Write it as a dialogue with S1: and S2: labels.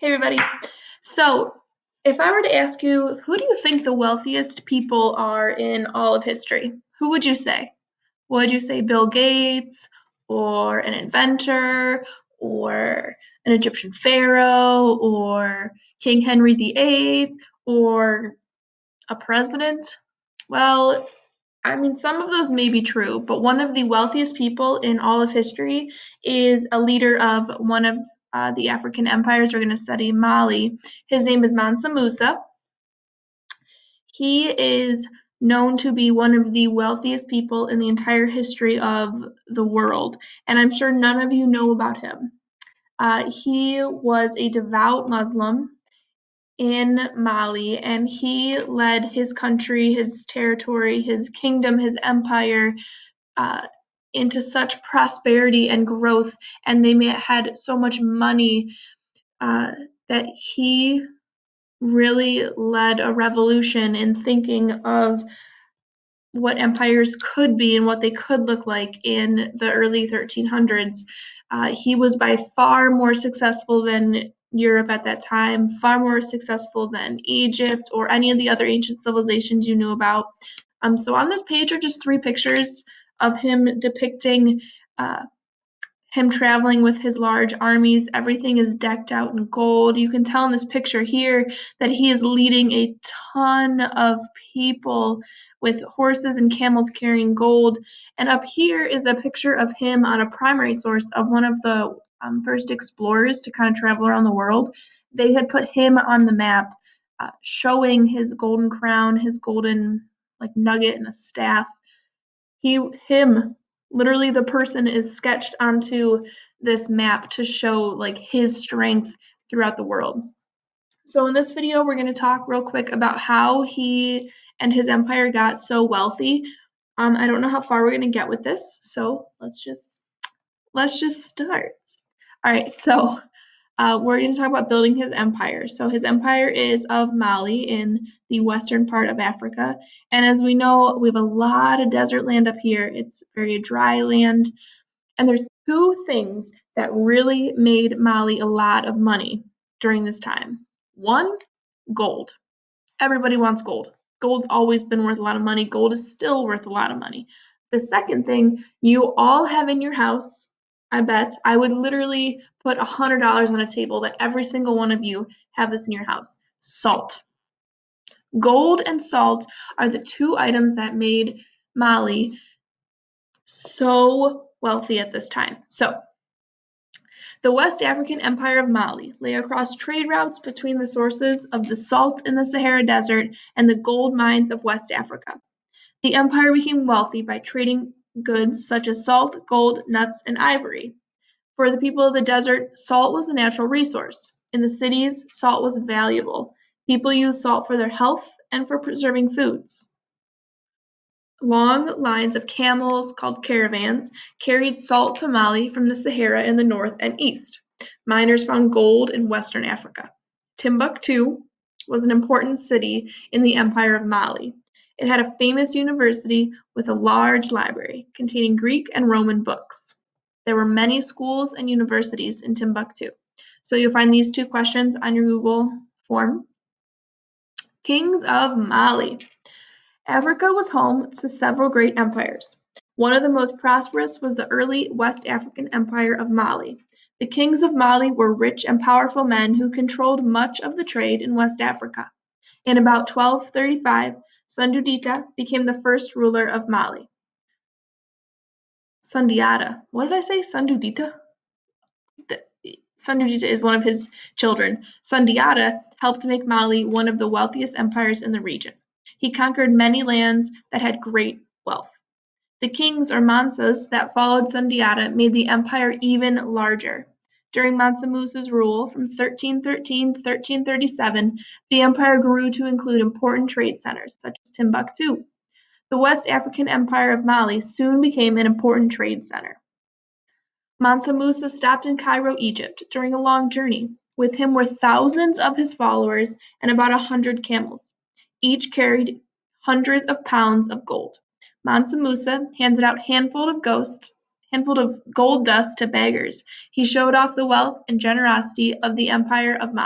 S1: Hey everybody. So, if I were to ask you, who do you think the wealthiest people are in all of history? Who would you say? Would you say Bill Gates or an inventor or an Egyptian pharaoh or King Henry VIII or a president? Well, I mean, some of those may be true, but one of the wealthiest people in all of history is a leader of one of the African empires we're going to study, Mali. His name is Mansa Musa. He is known to be one of the wealthiest people in the entire history of the world, and I'm sure none of you know about him. He was a devout Muslim in Mali, and he led his country, his territory, his kingdom, his empire uh, into such prosperity and growth, and had so much money uh, that he really led a revolution in thinking of what empires could be and what they could look like in the early 1300s. He was by far more successful than Europe at that time, far more successful than Egypt or any of the other ancient civilizations you knew about. So on this page are just three pictures of him depicting uh, him traveling with his large armies. Everything is decked out in gold. You can tell in this picture here that he is leading a ton of people with horses and camels carrying gold. And up here is a picture of him on a primary source of one of the first explorers to kind of travel around the world. They had put him on the map, showing his golden crown, his golden like nugget and a staff. Him, literally the person is sketched onto this map to show like his strength throughout the world. So in this video, we're going to talk real quick about how he and his empire got so wealthy. I don't know how far we're going to get with this, so let's just start. All right, so we're going to talk about building his empire. So his empire is of Mali in the western part of Africa. And as we know, we have a lot of desert land up here. It's very dry land. And there's two things that really made Mali a lot of money during this time. One, gold. Everybody wants gold. Gold's always been worth a lot of money. Gold is still worth a lot of money. The second thing you all have in your house, I bet, I would literally put $100 on a table that every single one of you have this in your house. Salt. Gold and salt are the two items that made Mali so wealthy at this time. So, the West African Empire of Mali lay across trade routes between the sources of the salt in the Sahara Desert and the gold mines of West Africa. The empire became wealthy by trading goods such as salt, gold, nuts, and ivory. For the people of the desert, salt was a natural resource. In the cities, salt was valuable. People used salt for their health and for preserving foods. Long lines of camels, called caravans, carried salt to Mali from the Sahara in the north and east. Miners found gold in western Africa. Timbuktu was an important city in the Empire of Mali. It had a famous university with a large library containing Greek and Roman books. There were many schools and universities in Timbuktu. So you'll find these two questions on your Google form. Kings of Mali. Africa was home to several great empires. One of the most prosperous was the early West African Empire of Mali. The kings of Mali were rich and powerful men who controlled much of the trade in West Africa. In about 1235, Sundiata became the first ruler of Mali. Sundiata. What did I say? Sundiata? Sundiata is one of his children. Sundiata helped make Mali one of the wealthiest empires in the region. He conquered many lands that had great wealth. The kings or Mansas that followed Sundiata made the empire even larger. During Mansa Musa's rule from 1313 to 1337, the empire grew to include important trade centers such as Timbuktu. The West African Empire of Mali soon became an important trade center. Mansa Musa stopped in Cairo, Egypt, during a long journey. With him were thousands of his followers and about 100 camels. Each carried hundreds of pounds of gold. Mansa Musa handed out handful of gold dust to beggars. He showed off the wealth and generosity of the empire of Mali.